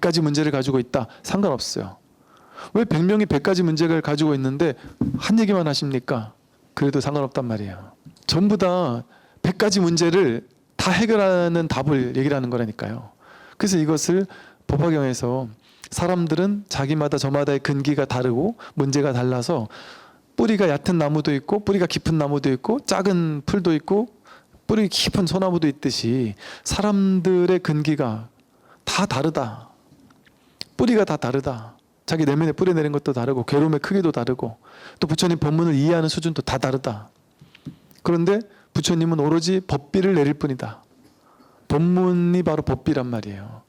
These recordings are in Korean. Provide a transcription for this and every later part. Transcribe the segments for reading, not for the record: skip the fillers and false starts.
100가지 문제를 가지고 있다. 상관없어요. 왜 100명이 100가지 문제를 가지고 있는데 한 얘기만 하십니까? 그래도 상관없단 말이에요. 전부 다 100가지 문제를 다 해결하는 답을 얘기를 하는 거라니까요. 그래서 이것을 법화경에서 사람들은 자기마다 저마다의 근기가 다르고 문제가 달라서 뿌리가 얕은 나무도 있고 뿌리가 깊은 나무도 있고 작은 풀도 있고 뿌리 깊은 소나무도 있듯이 사람들의 근기가 다 다르다. 뿌리가 다 다르다. 자기 내면에 뿌리 내린 것도 다르고 괴로움의 크기도 다르고 또 부처님 법문을 이해하는 수준도 다 다르다. 그런데 부처님은 오로지 법비를 내릴 뿐이다. 법문이 바로 법비란 말이에요.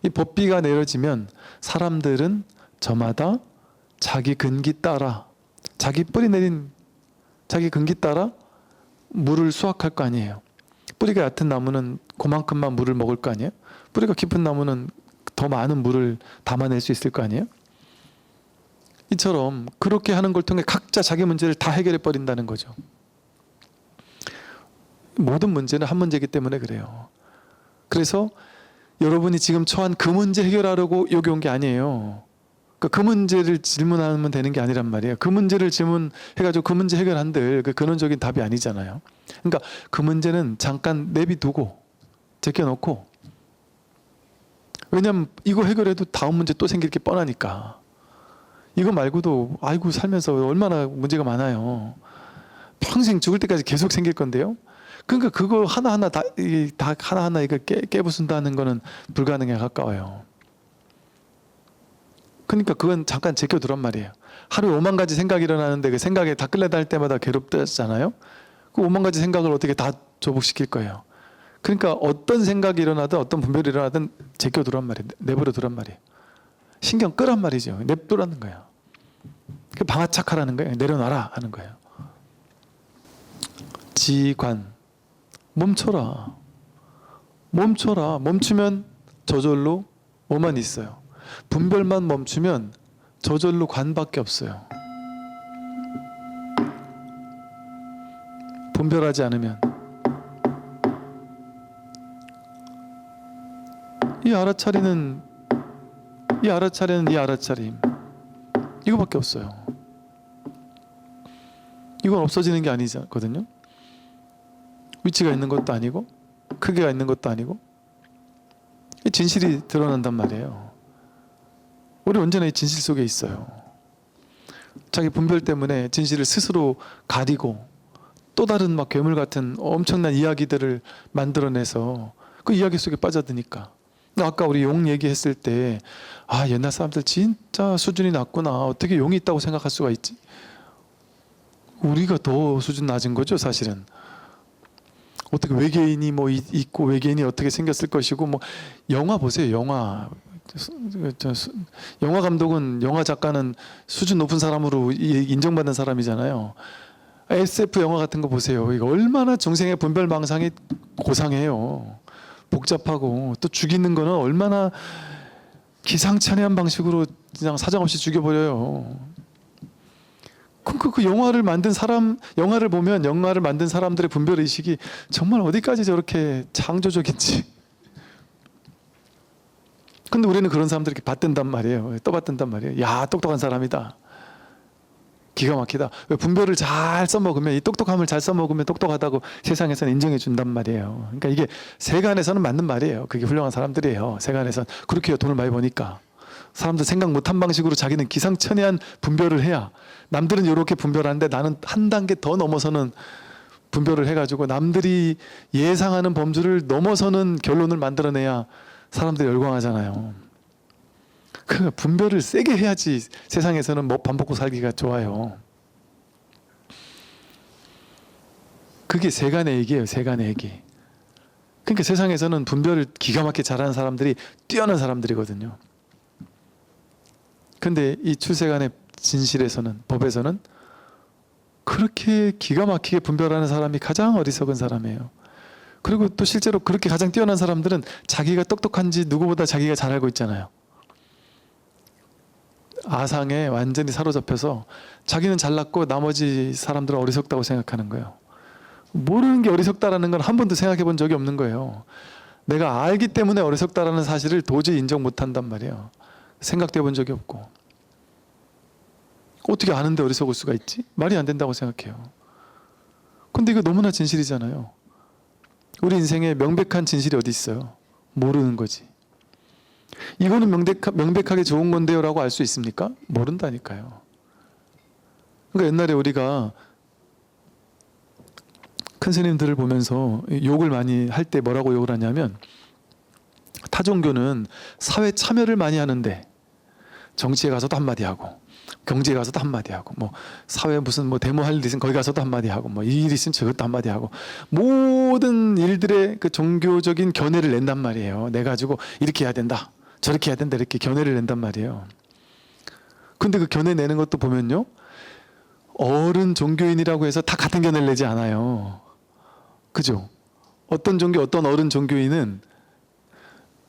이 법비가 내려지면 사람들은 저마다 자기 근기 따라 자기 뿌리 내린 자기 근기 따라 물을 수확할 거 아니에요. 뿌리가 얕은 나무는 그만큼만 물을 먹을 거 아니에요. 뿌리가 깊은 나무는 더 많은 물을 담아낼 수 있을 거 아니에요. 이처럼 그렇게 하는 걸 통해 각자 자기 문제를 다 해결해 버린다는 거죠. 모든 문제는 한 문제이기 때문에 그래요. 그래서 여러분이 지금 처한 그 문제 해결하려고 여기 온 게 아니에요. 그 문제를 질문하면 되는 게 아니란 말이에요. 그 문제를 질문해가지고 그 문제 해결한들 그 근원적인 답이 아니잖아요. 그러니까 그 문제는 잠깐 내비두고 제껴놓고, 왜냐면 이거 해결해도 다음 문제 또 생길 게 뻔하니까. 이거 말고도 아이고 살면서 얼마나 문제가 많아요. 평생 죽을 때까지 계속 생길 건데요. 그러니까 그거 하나하나 다 하나하나 이거 깨부순다는 거는 불가능에 가까워요. 그러니까 그건 잠깐 제껴두란 말이에요. 하루에 5만 가지 생각이 일어나는데 그 생각에 다 끌려다닐 때마다 괴롭다잖아요. 그 5만 가지 생각을 어떻게 다 조복시킬 거예요. 그러니까 어떤 생각이 일어나든 어떤 분별이 일어나든 제껴두란 말이에요. 내버려 두란 말이에요. 신경 끄란 말이죠. 냅두라는 거예요. 그 방아착하라는 거예요. 내려놔라 하는 거예요. 지관, 멈춰라. 멈춰라. 멈추면 저절로 뭐만 있어요? 분별만 멈추면 저절로 관밖에 없어요. 분별하지 않으면 이 알아차리는 이 알아차림 이거밖에 없어요. 이건 없어지는 게 아니거든요. 위치가 있는 것도 아니고 크기가 있는 것도 아니고 진실이 드러난단 말이에요. 우리 언제나 이 진실 속에 있어요. 자기 분별 때문에 진실을 스스로 가리고 또 다른 막 괴물 같은 엄청난 이야기들을 만들어내서 그 이야기 속에 빠져드니까. 아까 우리 용 얘기했을 때 옛날 사람들 진짜 수준이 낮구나. 어떻게 용이 있다고 생각할 수가 있지? 우리가 더 수준 낮은 거죠, 사실은. 어떻게 외계인이 뭐 있고 외계인이 어떻게 생겼을 것이고 뭐 영화 보세요. 영화 감독은 영화 작가는 수준 높은 사람으로 인정받는 사람이잖아요. SF 영화 같은 거 보세요. 이거 얼마나 중생의 분별망상이 고상해요. 복잡하고 또 죽이는 거는 얼마나 기상천외한 방식으로 그냥 사정없이 죽여버려요. 그 영화를 만든 사람, 영화를 보면 영화를 만든 사람들의 분별의식이 정말 어디까지 저렇게 창조적인지. 근데 우리는 그런 사람들 이렇게 받든단 말이에요. 떠받든단 말이에요. 야, 똑똑한 사람이다. 기가 막히다. 왜 분별을 잘 써먹으면, 이 똑똑함을 잘 써먹으면 똑똑하다고 세상에서는 인정해 준단 말이에요. 그러니까 이게 세간에서는 맞는 말이에요. 그게 훌륭한 사람들이에요. 세간에서는. 그렇게 돈을 많이 버니까. 사람들 생각 못한 방식으로 자기는 기상천외한 분별을 해야, 남들은 이렇게 분별하는데 나는 한 단계 더 넘어서는 분별을 해가지고 남들이 예상하는 범주를 넘어서는 결론을 만들어내야 사람들이 열광하잖아요. 그 분별을 세게 해야지 세상에서는 뭐 밥 먹고 살기가 좋아요. 그게 세간의 얘기예요. 세간의 얘기. 그러니까 세상에서는 분별을 기가 막히게 잘하는 사람들이 뛰어난 사람들이거든요. 근데 이 출세간의 진실에서는, 법에서는 그렇게 기가 막히게 분별하는 사람이 가장 어리석은 사람이에요. 그리고 또 실제로 그렇게 가장 뛰어난 사람들은 자기가 똑똑한지 누구보다 자기가 잘 알고 있잖아요. 아상에 완전히 사로잡혀서 자기는 잘났고 나머지 사람들은 어리석다고 생각하는 거예요. 모르는 게 어리석다라는 건 한 번도 생각해 본 적이 없는 거예요. 내가 알기 때문에 어리석다라는 사실을 도저히 인정 못한단 말이에요. 생각도 해본 적이 없고. 어떻게 아는데 어리석을 수가 있지? 말이 안 된다고 생각해요. 근데 이거 너무나 진실이잖아요. 우리 인생에 명백한 진실이 어디 있어요? 모르는 거지. 이거는 명백하게 좋은 건데요 라고 알 수 있습니까? 모른다니까요. 그러니까 옛날에 우리가 큰 스님들을 보면서 욕을 많이 할 때 뭐라고 욕을 하냐면, 타종교는 사회 참여를 많이 하는데 정치에 가서도 한마디 하고, 경제에 가서도 한마디 하고, 뭐 사회 무슨 뭐 데모할 일 있으면 거기 가서도 한마디 하고, 뭐 이 일 있으면 저것도 한마디 하고, 모든 일들의 그 종교적인 견해를 낸단 말이에요. 내 가지고 이렇게 해야 된다, 저렇게 해야 된다, 이렇게 견해를 낸단 말이에요. 근데 그 견해 내는 것도 보면요, 어른 종교인이라고 해서 다 같은 견해를 내지 않아요. 그죠? 어떤 종교, 어떤 어른 종교인은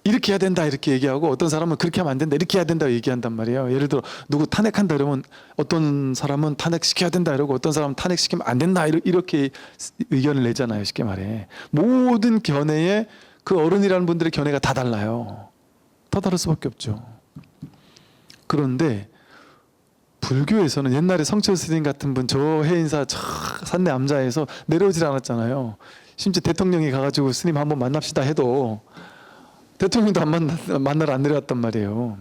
이렇게 해야 된다 이렇게 얘기하고, 어떤 사람은 그렇게 하면 안 된다 이렇게 해야 된다 얘기한단 말이에요. 예를 들어 누구 탄핵한다 이러면 어떤 사람은 탄핵시켜야 된다 이러고, 어떤 사람은 탄핵시키면 안 된다 이렇게 의견을 내잖아요. 쉽게 말해. 모든 견해에 그 어른이라는 분들의 견해가 다 달라요. 더 다를 수밖에 없죠. 그런데 불교에서는 옛날에 성철 스님 같은 분, 저 해인사 저 산내 암자에서 내려오질 않았잖아요. 심지어 대통령이 가가지고 스님 한번 만납시다 해도 대통령도 만나러 안 내려왔단 말이에요.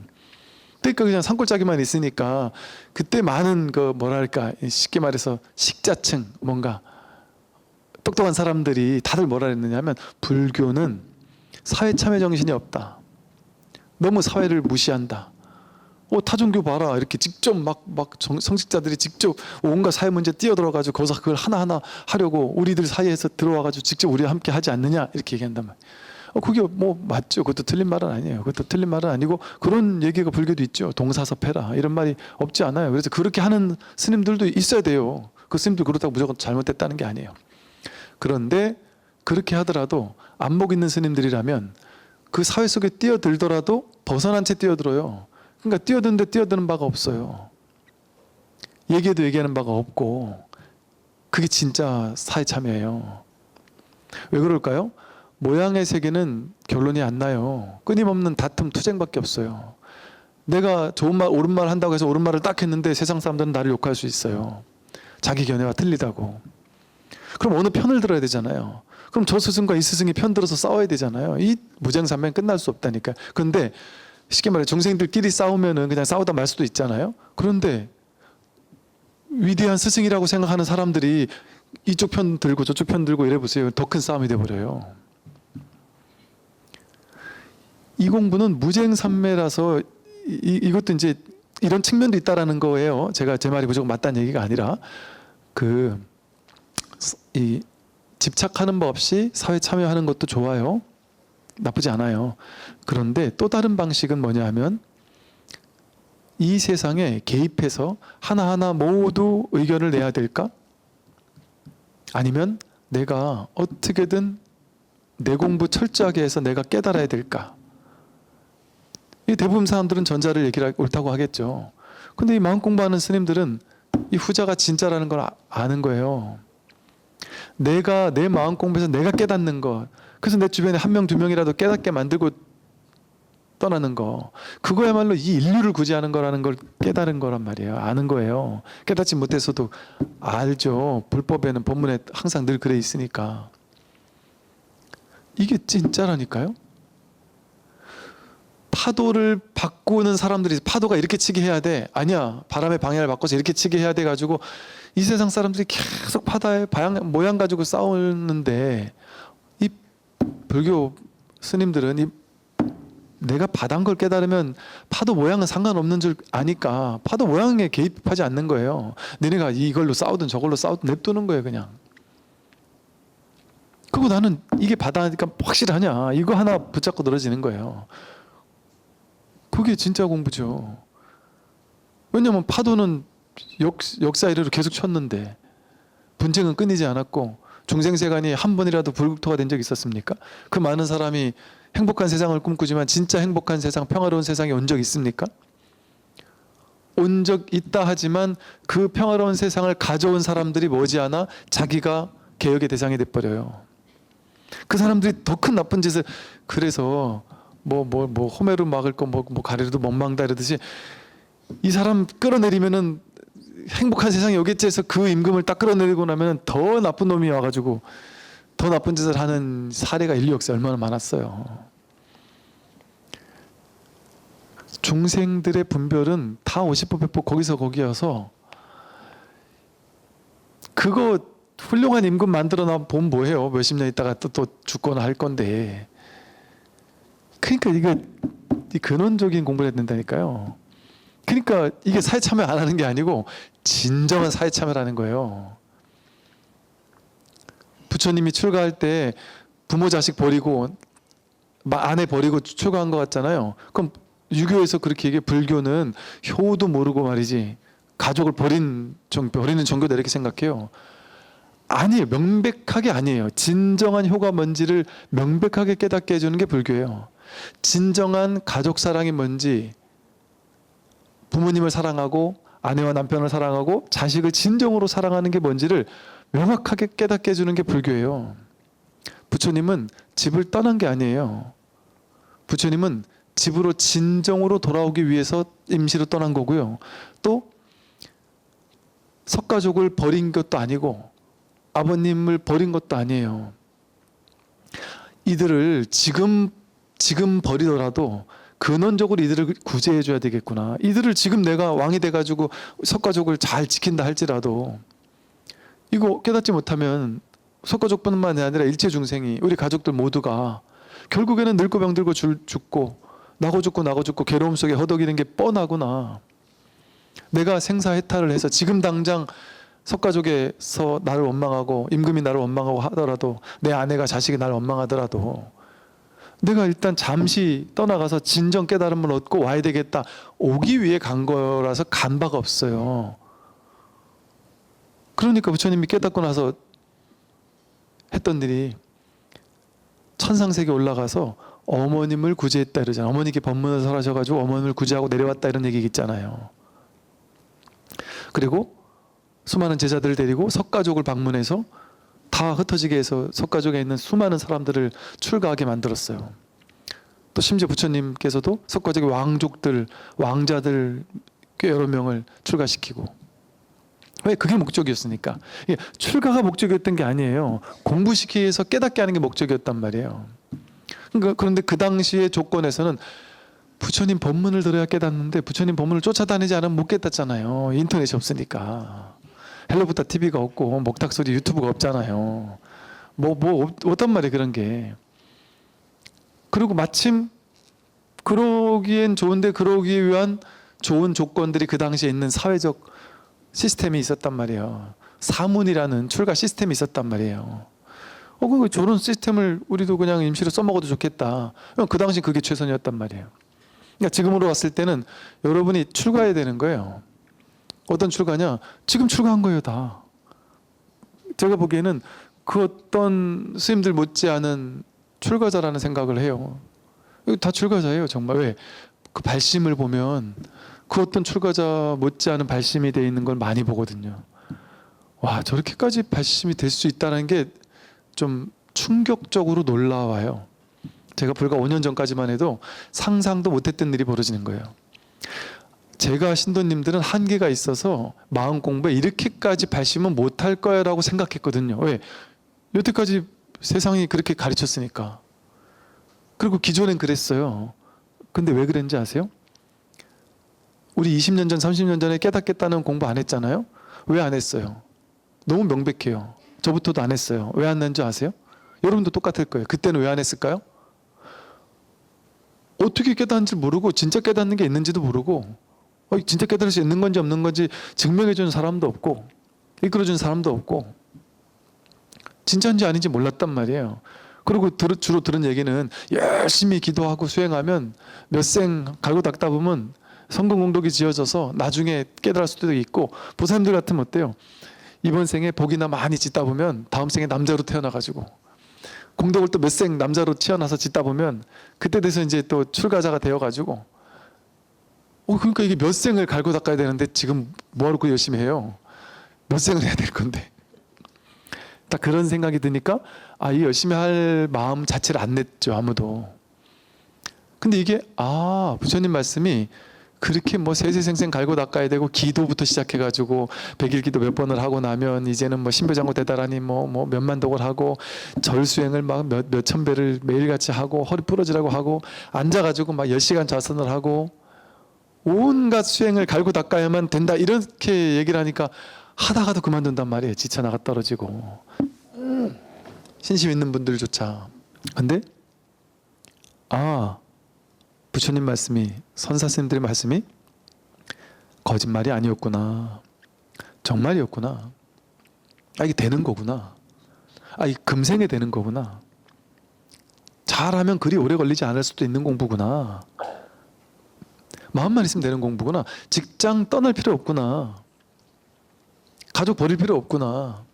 그러니까 그냥 산골짜기만 있으니까 그때 많은 그 뭐랄까, 쉽게 말해서 식자층, 뭔가 똑똑한 사람들이 다들 뭐라 했느냐면, 불교는 사회 참여 정신이 없다, 너무 사회를 무시한다, 타종교 봐라, 이렇게 직접 막 성직자들이 직접 온갖 사회 문제 뛰어들어가지고 거기서 그걸 하나하나 하려고 우리들 사이에서 들어와가지고 직접 우리와 함께 하지 않느냐 이렇게 얘기한단 말이에요. 그게 뭐 맞죠. 그것도 틀린 말은 아니에요. 그것도 틀린 말은 아니고, 그런 얘기가 불교도 있죠. 동사섭해라 이런 말이 없지 않아요. 그래서 그렇게 하는 스님들도 있어야 돼요. 그 스님들 그렇다고 무조건 잘못됐다는 게 아니에요. 그런데 그렇게 하더라도 안목 있는 스님들이라면 그 사회 속에 뛰어들더라도 벗어난 채 뛰어들어요. 그러니까 뛰어드는데 뛰어드는 바가 없어요. 얘기해도 얘기하는 바가 없고, 그게 진짜 사회 참여예요. 왜 그럴까요? 모양의 세계는 결론이 안 나요. 끊임없는 다툼, 투쟁밖에 없어요. 내가 좋은 말, 옳은 말 한다고 해서 옳은 말을 딱 했는데 세상 사람들은 나를 욕할 수 있어요. 자기 견해와 틀리다고. 그럼 어느 편을 들어야 되잖아요. 그럼 저 스승과 이 스승이 편 들어서 싸워야 되잖아요. 이 무쟁삼면 끝날 수 없다니까. 그런데 쉽게 말해 중생들끼리 싸우면은 그냥 싸우다 말 수도 있잖아요. 그런데 위대한 스승이라고 생각하는 사람들이 이쪽 편 들고 저쪽 편 들고 이래 보세요. 더 큰 싸움이 돼버려요. 이 공부는 무쟁삼매라서 이것도 이제 이런 측면도 있다라는 거예요. 제가 제 말이 무조건 맞다는 얘기가 아니라, 이 집착하는 법 없이 사회 참여하는 것도 좋아요. 나쁘지 않아요. 그런데 또 다른 방식은 뭐냐 하면, 이 세상에 개입해서 하나하나 모두 의견을 내야 될까? 아니면 내가 어떻게든 내 공부 철저하게 해서 내가 깨달아야 될까? 이 대부분 사람들은 전자를 얘기를 옳다고 하겠죠. 근데 이 마음 공부하는 스님들은 이 후자가 진짜라는 걸 아는 거예요. 내가 내 마음 공부해서 내가 깨닫는 것, 그래서 내 주변에 한 명, 두 명이라도 깨닫게 만들고 떠나는 거, 그거야말로 이 인류를 구제하는 거라는 걸 깨달은 거란 말이에요. 아는 거예요. 깨닫지 못해서도 알죠. 불법에는, 법문에 항상 늘 그래 있으니까. 이게 진짜라니까요. 파도를 바꾸는 사람들이 파도가 이렇게 치게 해야 돼. 아니야. 바람의 방향을 바꿔서 이렇게 치게 해야 돼 가지고 이 세상 사람들이 계속 파도의 모양 가지고 싸우는데, 이 불교 스님들은 내가 바다인 걸 깨달으면 파도 모양은 상관없는 줄 아니까 파도 모양에 개입하지 않는 거예요. 너네가 이걸로 싸우든 저걸로 싸우든 냅두는 거예요, 그냥. 그리고 나는 이게 바다니까 확실하냐, 이거 하나 붙잡고 늘어지는 거예요. 그게 진짜 공부죠. 왜냐하면 파도는 역사 이래로 계속 쳤는데 분쟁은 끊이지 않았고, 중생세간이 한 번이라도 불국토가 된 적이 있었습니까? 그 많은 사람이 행복한 세상을 꿈꾸지만 진짜 행복한 세상, 평화로운 세상에 온 적 있습니까? 온 적 있다 하지만 그 평화로운 세상을 가져온 사람들이 머지않아 자기가 개혁의 대상이 돼버려요. 그 사람들이 더 큰 나쁜 짓을, 그래서 뭐 호메로 막을 거 뭐 가리로도 못 막다 이러듯이 이 사람 끌어내리면은 행복한 세상이 오겠지 해서 그 임금을 딱 끌어내리고 나면 더 나쁜 놈이 와가지고 더 나쁜 짓을 하는 사례가 인류 역사에 얼마나 많았어요. 중생들의 분별은 다 50보 100보 거기서 거기여서 그거 훌륭한 임금 만들어 놔 보면 뭐해요. 몇십 년 있다가 또 죽거나 할 건데. 그러니까 이게 이 근원적인 공부를 해야 된다니까요. 그러니까 이게 사회 참여 안 하는 게 아니고 진정한 사회 참여라는 거예요. 부처님이 출가할 때 부모 자식 버리고 아내 버리고 출가한 것 같잖아요. 그럼 유교에서 그렇게 얘기해. 불교는 효도 모르고 말이지 가족을 버리는 종교다 이렇게 생각해요. 아니에요. 명백하게 아니에요. 진정한 효가 뭔지를 명백하게 깨닫게 해주는 게 불교예요. 진정한 가족 사랑이 뭔지, 부모님을 사랑하고 아내와 남편을 사랑하고 자식을 진정으로 사랑하는 게 뭔지를 명확하게 깨닫게 해주는 게 불교예요. 부처님은 집을 떠난 게 아니에요. 부처님은 집으로 진정으로 돌아오기 위해서 임시로 떠난 거고요. 또 석가족을 버린 것도 아니고 아버님을 버린 것도 아니에요. 이들을 지금 버리더라도 근원적으로 이들을 구제해 줘야 되겠구나. 이들을 지금 내가 왕이 돼가지고 석가족을 잘 지킨다 할지라도 이거 깨닫지 못하면 석가족뿐만 아니라 일체 중생이, 우리 가족들 모두가 결국에는 늙고 병들고 죽고 나고 죽고 괴로움 속에 허덕이는 게 뻔하구나. 내가 생사해탈을 해서 지금 당장 석가족에서 나를 원망하고 임금이 나를 원망하고 하더라도, 내 아내가 자식이 나를 원망하더라도 내가 일단 잠시 떠나가서 진정 깨달음을 얻고 와야 되겠다, 오기 위해 간 거라서 간 바가 없어요. 그러니까 부처님이 깨닫고 나서 했던 일이 천상세계 올라가서 어머님을 구제했다 이러잖아요. 어머니께 법문을 설하셔가지고 어머님을 구제하고 내려왔다 이런 얘기 있잖아요. 그리고 수많은 제자들을 데리고 석가족을 방문해서 다 흩어지게 해서 석가족에 있는 수많은 사람들을 출가하게 만들었어요. 또 심지어 부처님께서도 석가족의 왕족들, 왕자들 꽤 여러 명을 출가시키고. 왜? 그게 목적이었으니까. 출가가 목적이었던 게 아니에요. 공부시키기 위해서 깨닫게 하는 게 목적이었단 말이에요. 그런데 그 당시의 조건에서는 부처님 법문을 들어야 깨닫는데 부처님 법문을 쫓아다니지 않으면 못 깨닫잖아요. 인터넷이 없으니까. 헬로부터 TV가 없고 목탁소리 유튜브가 없잖아요. 어떤 말이에요 그런 게. 그리고 마침 그러기엔 좋은데 그러기 위한 좋은 조건들이 그 당시에 있는 사회적 시스템이 있었단 말이에요. 사문이라는 출가 시스템이 있었단 말이에요. 저런 시스템을 우리도 그냥 임시로 써먹어도 좋겠다. 그 당시 그게 최선이었단 말이에요. 그러니까 지금으로 왔을 때는 여러분이 출가해야 되는 거예요. 어떤 출가냐? 지금 출가한 거예요 다. 제가 보기에는 그 어떤 스님들 못지않은 출가자라는 생각을 해요. 다 출가자예요 정말. 왜? 그 발심을 보면 그 어떤 출가자 못지않은 발심이 되어 있는 걸 많이 보거든요. 와, 저렇게까지 발심이 될 수 있다는 게 좀 충격적으로 놀라워요. 제가 불과 5년 전까지만 해도 상상도 못했던 일이 벌어지는 거예요. 제가 신도님들은 한계가 있어서 마음 공부에 이렇게까지 발심은 못할 거야 라고 생각했거든요. 왜? 여태까지 세상이 그렇게 가르쳤으니까. 그리고 기존엔 그랬어요. 근데 왜 그랬는지 아세요? 우리 20년 전, 30년 전에 깨닫겠다는 공부 안 했잖아요. 왜 안 했어요? 너무 명백해요. 저부터도 안 했어요. 왜 안 했는지 아세요? 여러분도 똑같을 거예요. 그때는 왜 안 했을까요? 어떻게 깨닫는지 모르고 진짜 깨닫는 게 있는지도 모르고 진짜 깨달을 수 있는 건지 없는 건지 증명해 주는 사람도 없고 이끌어 주는 사람도 없고 진짜인지 아닌지 몰랐단 말이에요. 그리고 주로 들은 얘기는 열심히 기도하고 수행하면 몇 생 갈고 닦다 보면 성공공덕이 지어져서 나중에 깨달을 수도 있고, 보살님들 같으면 어때요? 이번 생에 복이나 많이 짓다 보면 다음 생에 남자로 태어나가지고 공덕을 또 몇 생 남자로 태어나서 짓다 보면 그때 돼서 이제 또 출가자가 되어가지고 그러니까 이게 몇 생을 갈고 닦아야 되는데 지금 뭐하러 그 열심히 해요? 몇 생을 해야 될 건데. 딱 그런 생각이 드니까 이 열심히 할 마음 자체를 안 냈죠, 아무도. 근데 이게 부처님 말씀이 그렇게 뭐 세세생생 갈고 닦아야 되고 기도부터 시작해가지고 백일기도 몇 번을 하고 나면 이제는 뭐 신묘장구 대다라니 뭐 몇만 독을 하고 절 수행을 막 몇천 배를 매일같이 하고 허리 부러지라고 하고 앉아가지고 막 10시간 좌선을 하고 온갖 수행을 갈고 닦아야만 된다 이렇게 얘기를 하니까 하다가도 그만둔단 말이에요. 지쳐 나가 떨어지고 신심 있는 분들조차. 근데 부처님 말씀이, 선사스님들의 말씀이 거짓말이 아니었구나, 정말이었구나, 이게 되는 거구나, 이 금생에 되는 거구나, 잘하면 그리 오래 걸리지 않을 수도 있는 공부구나, 마음만 있으면 되는 공부구나, 직장 떠날 필요 없구나, 가족 버릴 필요 없구나,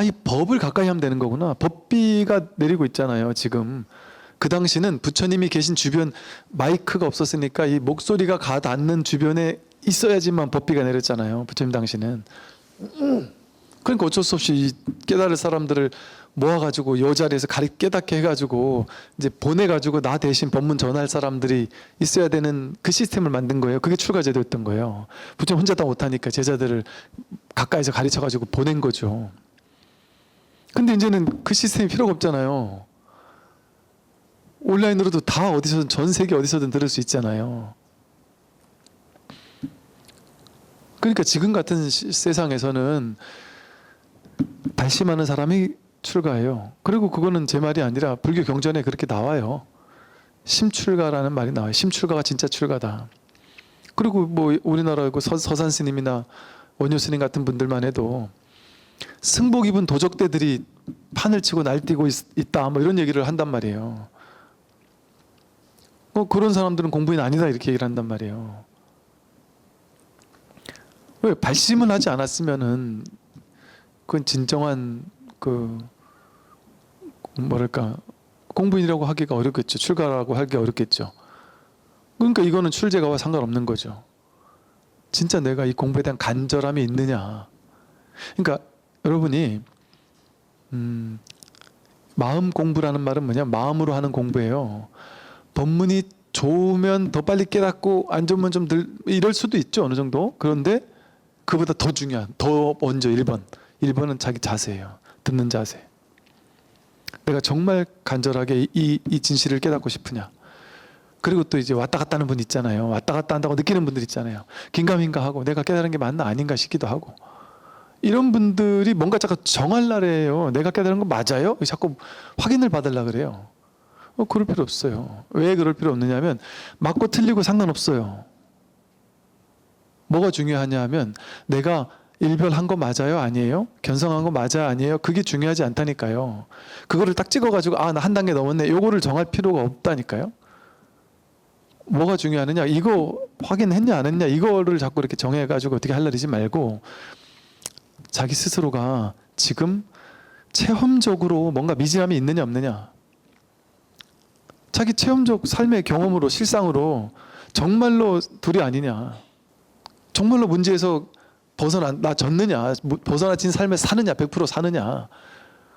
이 법을 가까이 하면 되는 거구나. 법비가 내리고 있잖아요 지금. 그 당시는 부처님이 계신 주변 마이크가 없었으니까 이 목소리가 가 닿는 주변에 있어야지만 법비가 내렸잖아요. 부처님 당시는. 그러니까 어쩔 수 없이 이 깨달을 사람들을 모아가지고 이 자리에서 깨닫게 해가지고 이제 보내가지고 나 대신 법문 전할 사람들이 있어야 되는 그 시스템을 만든 거예요. 그게 출가제도였던 거예요. 부처님 혼자 다 못하니까 제자들을 가까이서 가르쳐가지고 보낸 거죠. 근데 이제는 그 시스템이 필요가 없잖아요. 온라인으로도 다 어디서든, 전 세계 어디서든 들을 수 있잖아요. 그러니까 지금 같은 세상에서는 발심하는 사람이 출가해요. 그리고 그거는 제 말이 아니라 불교 경전에 그렇게 나와요. 심출가라는 말이 나와요. 심출가가 진짜 출가다. 그리고 뭐 우리나라 서산 스님이나 원효 스님 같은 분들만 해도 승복 입은 도적대들이 판을 치고 날뛰고 있다 뭐 이런 얘기를 한단 말이에요. 그런 사람들은 공부인 아니다 이렇게 얘기를 한단 말이에요. 왜? 발심을 하지 않았으면은 그건 진정한 공부인이라고 하기가 어렵겠죠. 출가라고 하기 어렵겠죠. 그러니까 이거는 출제가와 상관없는 거죠. 진짜 내가 이 공부에 대한 간절함이 있느냐. 그러니까 여러분이 마음 공부라는 말은 뭐냐? 마음으로 하는 공부예요. 법문이 좋으면 더 빨리 깨닫고 안 좋으면 좀 이럴 수도 있죠, 어느 정도. 그런데 그보다 더 중요한, 더 먼저 1번은 자기 자세예요. 듣는 자세. 내가 정말 간절하게 이 진실을 깨닫고 싶으냐. 그리고 또 이제 왔다 갔다 하는 분 있잖아요. 왔다 갔다 한다고 느끼는 분들 있잖아요. 긴가민가 하고 내가 깨달은 게 맞나 아닌가 싶기도 하고. 이런 분들이 뭔가 자꾸 정할 날이에요. 내가 깨달은 거 맞아요? 자꾸 확인을 받으려고 그래요. 그럴 필요 없어요. 왜 그럴 필요 없느냐면 맞고 틀리고 상관없어요. 뭐가 중요하냐 하면 내가 일별한 거 맞아요? 아니에요? 견성한 거 맞아? 아니에요? 그게 중요하지 않다니까요. 그거를 딱 찍어가지고 나 한 단계 넘었네. 요거를 정할 필요가 없다니까요. 뭐가 중요하느냐? 이거 확인했냐 안 했냐? 이거를 자꾸 이렇게 정해가지고 어떻게 하려지 말고 자기 스스로가 지금 체험적으로 뭔가 미진함이 있느냐 없느냐. 자기 체험적 삶의 경험으로 실상으로 정말로 둘이 아니냐. 정말로 문제에서 벗어나졌느냐. 벗어나진 삶에 사느냐. 100% 사느냐.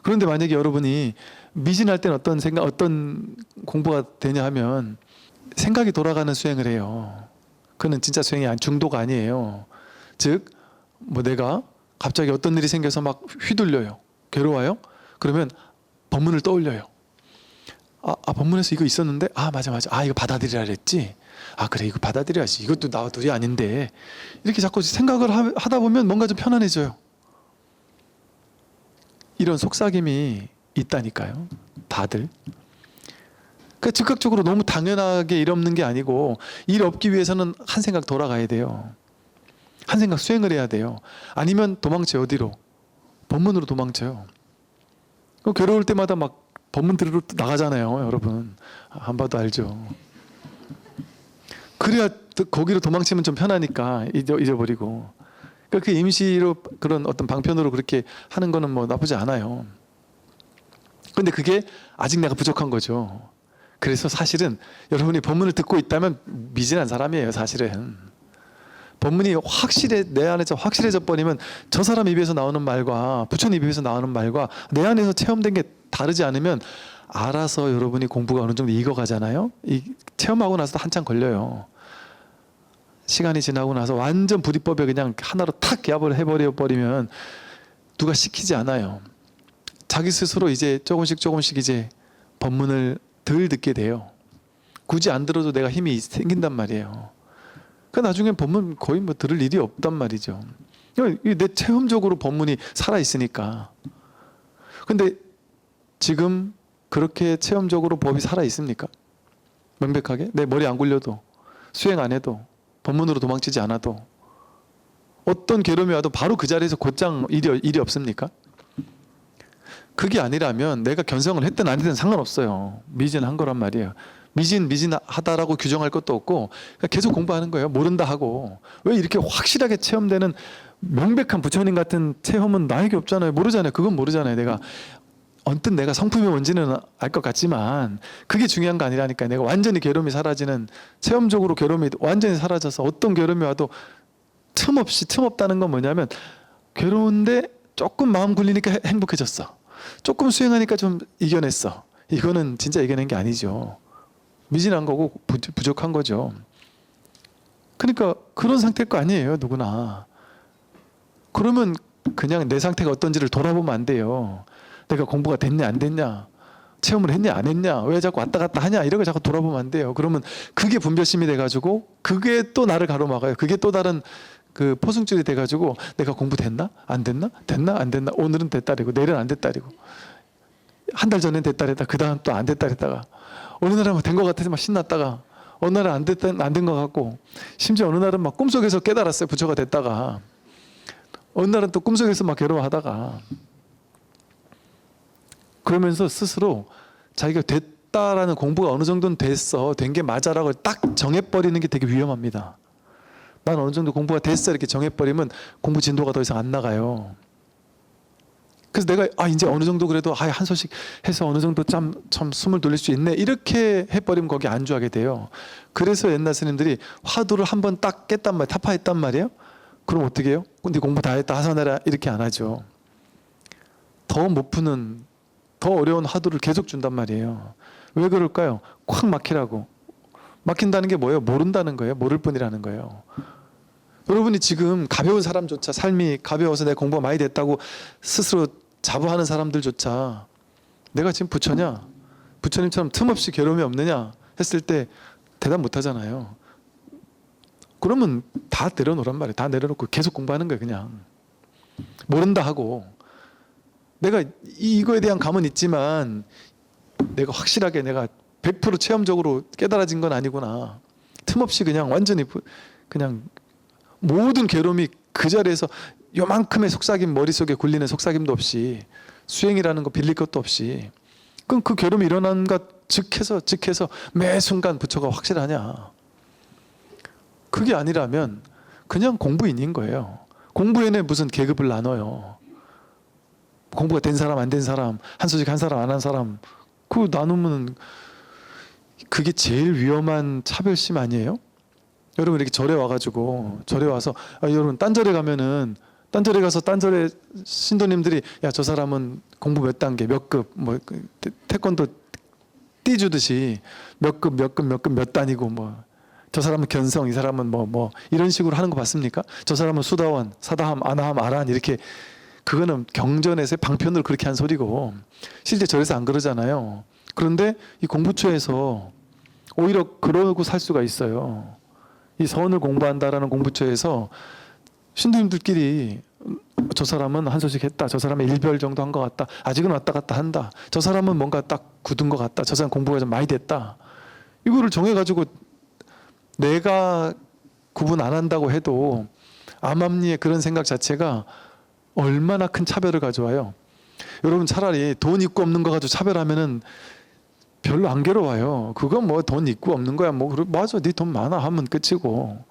그런데 만약에 여러분이 미진할 때는 어떤 생각, 어떤 공부가 되냐 하면 생각이 돌아가는 수행을 해요. 그는 진짜 수행이 중도가 아니에요. 즉, 내가 갑자기 어떤 일이 생겨서 막 휘둘려요. 괴로워요. 그러면 법문을 떠올려요. 법문에서 이거 있었는데, 맞아. 이거 받아들이라 그랬지. 그래, 이거 받아들여야지. 이것도 나와 둘이 아닌데. 이렇게 자꾸 생각을 하다 보면 뭔가 좀 편안해져요. 이런 속삭임이 있다니까요. 다들. 그러니까 즉각적으로 너무 당연하게 일 없는 게 아니고 일 없기 위해서는 한 생각 돌아가야 돼요. 한 생각 수행을 해야 돼요. 아니면 도망쳐요. 어디로? 법문으로 도망쳐요. 괴로울 때마다 막 법문 들으러 나가잖아요. 여러분. 안 봐도 알죠. 그래야 거기로 도망치면 좀 편하니까 잊어버리고. 그러니까 그 임시로 그런 어떤 방편으로 그렇게 하는 거는 뭐 나쁘지 않아요. 근데 그게 아직 내가 부족한 거죠. 그래서 사실은 여러분이 법문을 듣고 있다면 미진한 사람이에요. 사실은. 법문이 내 안에서 확실해져 버리면 저 사람 입에서 나오는 말과 부처님 입에서 나오는 말과 내 안에서 체험된 게 다르지 않으면 알아서 여러분이 공부가 어느 정도 익어가잖아요. 이 체험하고 나서도 한참 걸려요. 시간이 지나고 나서 완전 부리법에 그냥 하나로 탁 기압을 해버려 버리면 누가 시키지 않아요. 자기 스스로 이제 조금씩 이제 법문을 덜 듣게 돼요. 굳이 안 들어도 내가 힘이 생긴단 말이에요. 그 나중에 법문 거의 뭐 들을 일이 없단 말이죠. 내 체험적으로 법문이 살아 있으니까. 근데 지금 그렇게 체험적으로 법이 살아 있습니까? 명백하게 내 머리 안 굴려도 수행 안 해도 법문으로 도망치지 않아도 어떤 괴로움이 와도 바로 그 자리에서 곧장 일이 없습니까? 그게 아니라면 내가 견성을 했든 안 했든 상관없어요. 미진한 거란 말이에요. 미진하다라고 규정할 것도 없고 그러니까 계속 공부하는 거예요. 모른다 하고. 왜 이렇게 확실하게 체험되는 명백한 부처님 같은 체험은 나에게 없잖아요. 모르잖아요. 그건 모르잖아요. 언뜻 내가 성품이 뭔지는 알 것 같지만 그게 중요한 거 아니라니까. 내가 완전히 괴로움이 사라지는, 체험적으로 괴로움이 완전히 사라져서 어떤 괴로움이 와도 틈없다는 건 뭐냐면 괴로운데 조금 마음 굴리니까 행복해졌어. 조금 수행하니까 좀 이겨냈어. 이거는 진짜 이겨낸 게 아니죠. 미진한 거고 부족한 거죠. 그러니까 그런 상태일 거 아니에요. 누구나. 그러면 그냥 내 상태가 어떤지를 돌아보면 안 돼요. 내가 공부가 됐냐 안 됐냐, 체험을 했냐 안 했냐, 왜 자꾸 왔다 갔다 하냐, 이런 걸 자꾸 돌아보면 안 돼요. 그러면 그게 분별심이 돼가지고 그게 또 나를 가로막아요. 그게 또 다른 그 포승줄이 돼가지고 내가 공부 됐나 안 됐나, 됐나 안 됐나, 오늘은 됐다리고 내일은 안 됐다리고, 한 달 전엔 됐다랬다, 그 다음 또 안 됐다랬다가, 어느 날은 된 것 같아서 막 신났다가 어느 날은 안 된 것 같고, 심지어 어느 날은 막 꿈속에서 깨달았어요. 부처가 됐다가 어느 날은 또 꿈속에서 막 괴로워하다가, 그러면서 스스로 자기가 됐다라는 공부가 어느 정도는 됐어, 된 게 맞아라고 딱 정해버리는 게 되게 위험합니다. 난 어느 정도 공부가 됐어 이렇게 정해버리면 공부 진도가 더 이상 안 나가요. 그래서 내가 이제 어느 정도 그래도 한 소식 해서 어느 정도 참 숨을 돌릴 수 있네 이렇게 해버리면 거기 안주하게 돼요. 그래서 옛날 스님들이 화두를 한번 딱 깼단 말이에요. 타파했단 말이에요. 그럼 어떻게 해요? 근데 공부 다 했다 하사나라 이렇게 안 하죠. 더 못 푸는, 더 어려운 화두를 계속 준단 말이에요. 왜 그럴까요? 콱 막히라고. 막힌다는 게 뭐예요? 모른다는 거예요. 모를 뿐이라는 거예요. 여러분이 지금 가벼운 사람조차, 삶이 가벼워서 내 공부가 많이 됐다고 스스로 자부하는 사람들조차 내가 지금 부처냐, 부처님처럼 틈없이 괴로움이 없느냐 했을 때 대답 못 하잖아요. 그러면 다 내려놓으란 말이에요. 다 내려놓고 계속 공부하는 거예요. 그냥 모른다 하고. 내가 이거에 대한 감은 있지만 내가 확실하게 내가 100% 체험적으로 깨달아진 건 아니구나. 틈없이 그냥 완전히 그냥 모든 괴로움이 그 자리에서 요만큼의 속삭임, 머릿속에 굴리는 속삭임도 없이, 수행이라는 거 빌릴 것도 없이, 그럼 그 괴로움이 일어난가 즉해서 매 순간 부처가 확실하냐. 그게 아니라면 그냥 공부인인 거예요. 공부에는 무슨 계급을 나눠요. 공부가 된 사람 안 된 사람, 한 소식 한 사람 안 한 사람, 그거 나누면 그게 제일 위험한 차별심 아니에요? 여러분 이렇게 절에 와가지고, 절에 와서 여러분 딴절에 가면은, 딴절에 가서 딴절에 신도님들이 야 저 사람은 공부 몇 단계 몇 급, 뭐 태권도 띠 주듯이 몇 급 몇 단이고, 뭐 저 사람은 견성, 이 사람은 뭐 이런 식으로 하는 거 봤습니까? 저 사람은 수다원, 사다함, 아나함, 아란, 이렇게. 그거는 경전에서의 방편으로 그렇게 한 소리고 실제 절에서 안 그러잖아요. 그런데 이 공부처에서 오히려 그러고 살 수가 있어요. 이 서원을 공부한다라는 공부처에서 신도님들끼리 저 사람은 한 소식 했다, 저 사람은 1별 정도 한 것 같다, 아직은 왔다 갔다 한다, 저 사람은 뭔가 딱 굳은 것 같다, 저 사람 공부가 좀 많이 됐다, 이거를 정해가지고 내가 구분 안 한다고 해도 암암리의 그런 생각 자체가 얼마나 큰 차별을 가져와요. 여러분 차라리 돈 있고 없는 거 가지고 차별하면은 별로 안 괴로워요. 그건 뭐 돈 있고 없는 거야, 뭐 맞아, 네 돈 많아 하면 끝이고,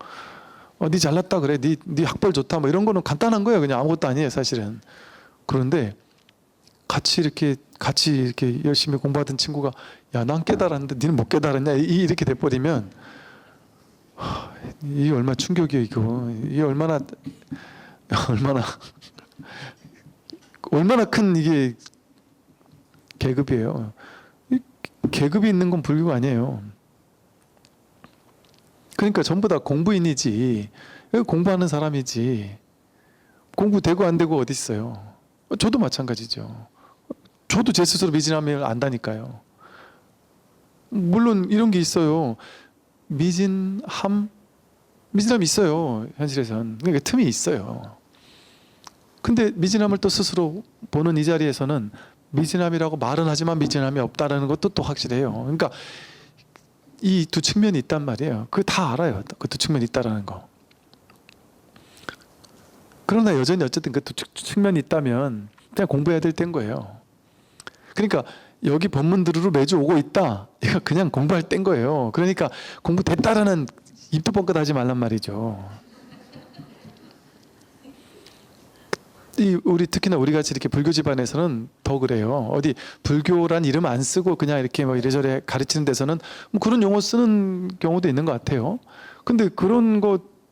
네 잘났다 그래, 네 학벌 좋다, 뭐 이런 거는 간단한 거예요. 그냥 아무것도 아니에요 사실은. 그런데 같이 이렇게 열심히 공부하던 친구가 야 난 깨달았는데 니는 못 깨달았냐, 이렇게 돼버리면 이게 얼마나 충격이에요, 이거. 이게 얼마나 얼마나 얼마나 큰 이게 계급이에요. 계급이 있는 건 불교가 아니에요. 그러니까 전부 다 공부인이지, 공부하는 사람이지, 공부되고 안 되고 어디 있어요. 저도 마찬가지죠. 저도 제 스스로 미진함을 안다니까요. 물론 이런 게 있어요. 미진함 있어요, 현실에선. 그러니까 틈이 있어요. 근데 미진함을 또 스스로 보는 이 자리에서는 미진함이라고 말은 하지만 미진함이 없다라는 것도 또 확실해요. 그러니까 이 두 측면이 있단 말이에요. 그거 다 알아요. 그 두 측면이 있다라는 거. 그러나 여전히 어쨌든 그 두 측면이 있다면 그냥 공부해야 될 때인 거예요. 그러니까 여기 법문 들으러 매주 오고 있다, 이거 그냥 공부할 때인 거예요. 그러니까 공부됐다라는 입도 뻥끗 하지 말란 말이죠. 우리 특히나 우리 같이 이렇게 불교 집안에서는 더 그래요. 어디 불교란 이름 안 쓰고 그냥 이렇게 뭐 이래저래 가르치는 데서는 뭐 그런 용어 쓰는 경우도 있는 것 같아요. 근데 그런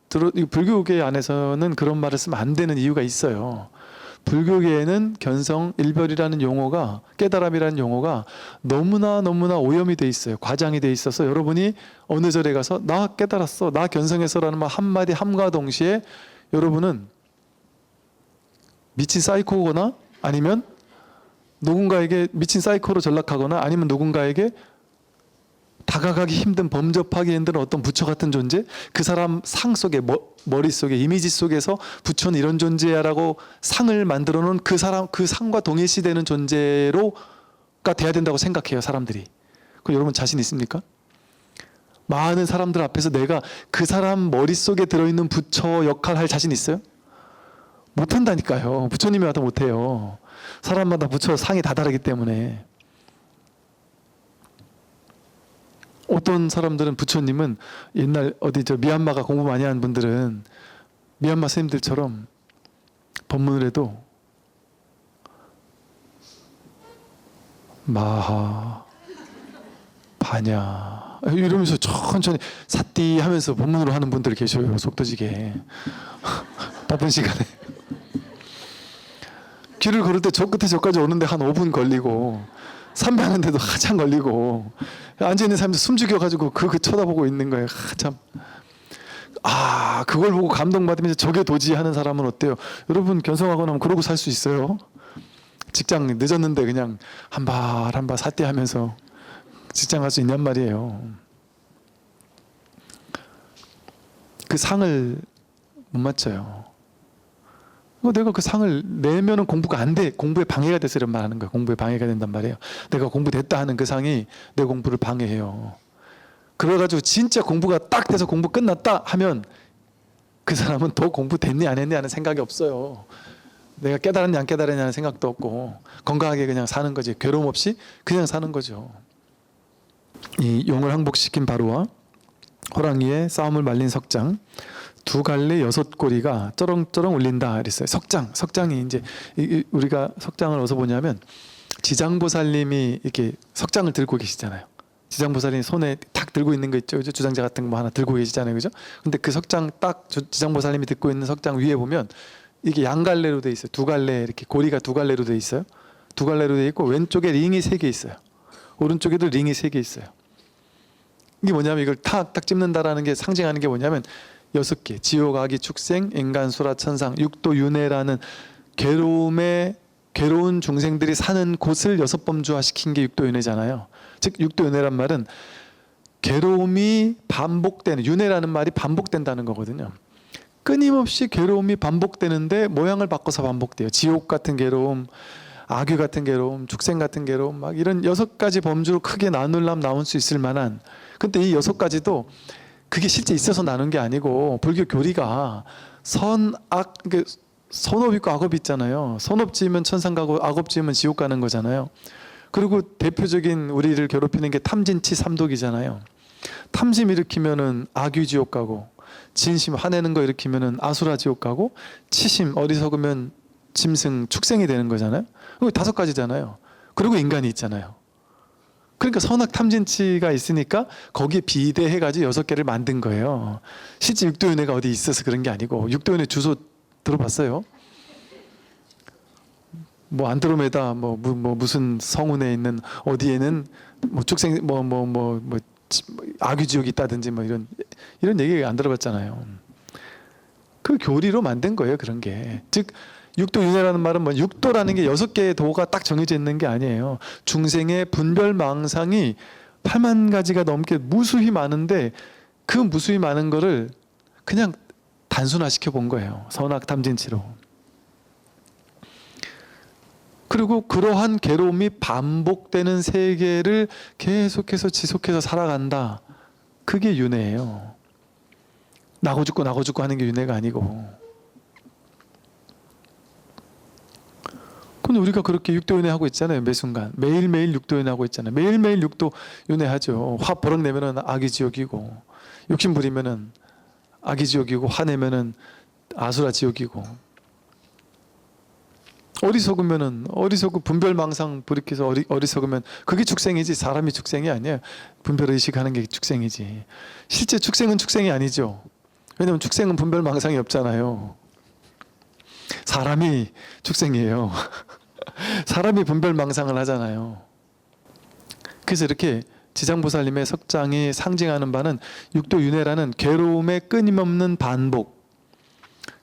불교계 안에서는 그런 말을 쓰면 안 되는 이유가 있어요. 불교계에는 견성, 일별이라는 용어가, 깨달음이라는 용어가 너무나 오염이 돼 있어요. 과장이 돼 있어서 여러분이 어느 절에 가서 나 깨달았어, 나 견성했어라는 말 한마디 함과 동시에 여러분은 미친 사이코거나 아니면 누군가에게 미친 사이코로 전락하거나 아니면 누군가에게 다가가기 힘든, 범접하기 힘든 어떤 부처 같은 존재, 그 사람 상 속에, 머릿속에, 이미지 속에서 부처는 이런 존재야라고 상을 만들어 놓은 그 사람, 그 상과 동일시되는 존재로가 돼야 된다고 생각해요, 사람들이. 그럼 여러분 자신 있습니까? 많은 사람들 앞에서 내가 그 사람 머릿속에 들어있는 부처 역할 할 자신 있어요? 못한다니까요. 부처님이마다 못해요. 사람마다 부처 상이 다 다르기 때문에. 어떤 사람들은 부처님은 옛날 어디 미얀마가 공부 많이 한 분들은 미얀마 스님들처럼 법문을 해도 마하 바냐 이러면서 천천히 사띠 하면서 법문으로 하는 분들 계셔요. 속 터지게 바쁜 시간에 길을 걸을 때 저 끝에 저까지 오는데 한 5분 걸리고 삼배하는데도 한참 걸리고 앉아있는 사람들 숨 죽여가지고 그거 쳐다보고 있는 거예요. 참. 그걸 보고 감동받으면서 저게 도지 하는 사람은 어때요? 여러분 견성하고 나면 그러고 살 수 있어요? 직장 늦었는데 그냥 한 발 사띠하면서 직장 갈 수 있냔 말이에요. 그 상을 못 맞춰요. 내가 그 상을 내면은 공부가 안 돼. 공부에 방해가 돼서 이런 말 하는 거야. 공부에 방해가 된단 말이에요. 내가 공부됐다 하는 그 상이 내 공부를 방해해요. 그래가지고 진짜 공부가 딱 돼서 공부 끝났다 하면 그 사람은 더 공부됐니 안 했니 하는 생각이 없어요. 내가 깨달았냐 안 깨달았냐는 생각도 없고 건강하게 그냥 사는 거지. 괴로움 없이 그냥 사는 거죠. 이 용을 항복시킨 바로와 호랑이의 싸움을 말린 석장, 두 갈래 여섯 꼬리가 쩌렁쩌렁 울린다 그랬어요. 석장이 이제 우리가 석장을 어디서 보냐면 지장보살님이 이렇게 석장을 들고 계시잖아요. 지장보살님 손에 탁 들고 있는 거 있죠. 그죠? 주장자 같은 거 하나 들고 계시잖아요. 그죠? 근데 그 석장 딱 지장보살님이 듣고 있는 석장 위에 보면 이게 양갈래로 돼 있어요. 두 갈래 이렇게 고리가 두 갈래로 돼 있어요. 두 갈래로 돼 있고 왼쪽에 링이 3개 있어요. 오른쪽에도 링이 3개 있어요. 이게 뭐냐면 이걸 탁 찝는다라는 게 상징하는 게 뭐냐면 6개 지옥, 악이, 축생, 인간, 수라, 천상, 육도, 윤회라는 괴로운 중생들이 사는 곳을 6범주화 시킨 게 육도윤회잖아요. 즉 육도윤회란 말은 괴로움이 반복되는, 윤회라는 말이 반복된다는 거거든요. 끊임없이 괴로움이 반복되는데 모양을 바꿔서 반복돼요. 지옥 같은 괴로움, 악귀 같은 괴로움, 축생 같은 괴로움, 막 이런 6가지 범주로 크게 나눌라면 나올 수 있을 만한. 근데 이 6가지도 그게 실제 있어서 나눈 게 아니고 불교 교리가 선악, 선업 있고 악업 있잖아요. 선업 지으면 천상 가고 악업 지으면 지옥 가는 거잖아요. 그리고 대표적인 우리를 괴롭히는 게 탐진치 삼독이잖아요. 탐심 일으키면은 악귀 지옥 가고, 진심 화내는 거 일으키면은 아수라 지옥 가고, 치심 어리석으면 짐승 축생이 되는 거잖아요. 그리고 5가지잖아요. 그리고 인간이 있잖아요. 그러니까 선악 탐진치가 있으니까 거기에 비대해가지고 6개를 만든 거예요. 실제 육도윤회가 어디 있어서 그런 게 아니고. 육도윤회 주소 들어봤어요? 뭐 안드로메다 뭐 무슨 성운에 있는 어디에는 뭐 축생 아귀 지옥이 있다든지 뭐 이런 얘기 안 들어봤잖아요. 그 교리로 만든 거예요, 그런 게. 즉 육도윤회라는 말은 뭐 육도라는 게 6개의 도가 딱 정해져 있는 게 아니에요. 중생의 분별망상이 8만 가지가 넘게 무수히 많은데 그 무수히 많은 거를 그냥 단순화시켜 본 거예요. 선악탐진치로. 그리고 그러한 괴로움이 반복되는 세계를 계속해서 지속해서 살아간다. 그게 윤회예요. 나고 죽고 나고 죽고 하는 게 윤회가 아니고. 근데 우리가 그렇게 육도윤회 하고 있잖아요. 매 순간 매일매일 육도윤회 하고 있잖아요. 매일매일 육도윤회 하죠. 화 버럭 내면은 아기 지옥이고, 욕심 부리면은 아기 지옥이고, 화내면은 아수라 지옥이고, 어리석고 분별망상 불이켜서 어리석으면 그게 축생이지 사람이 축생이 아니에요. 분별의식하는 게 축생이지. 실제 축생은 축생이 아니죠. 왜냐하면 축생은 분별망상이 없잖아요. 사람이 축생이에요. 사람이 분별망상을 하잖아요. 그래서 이렇게 지장보살님의 석장이 상징하는 바는 육도윤회라는 괴로움의 끊임없는 반복,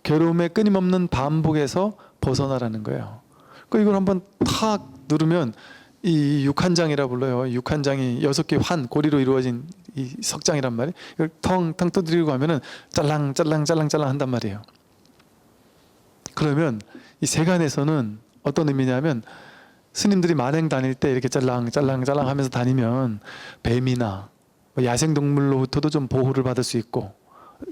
괴로움의 끊임없는 반복에서 벗어나라는 거예요. 그 이걸 한번 탁 누르면 이 육한장이라 불러요. 육한장이 6개 환 고리로 이루어진 이 석장이란 말이에요. 이걸 텅텅 두드리고 하면은 짤랑짤랑짤랑짤랑 한단 말이에요. 그러면 이 세간에서는 어떤 의미냐면, 스님들이 만행 다닐 때 이렇게 짤랑짤랑짤랑 하면서 다니면 뱀이나 야생동물로부터도 좀 보호를 받을 수 있고,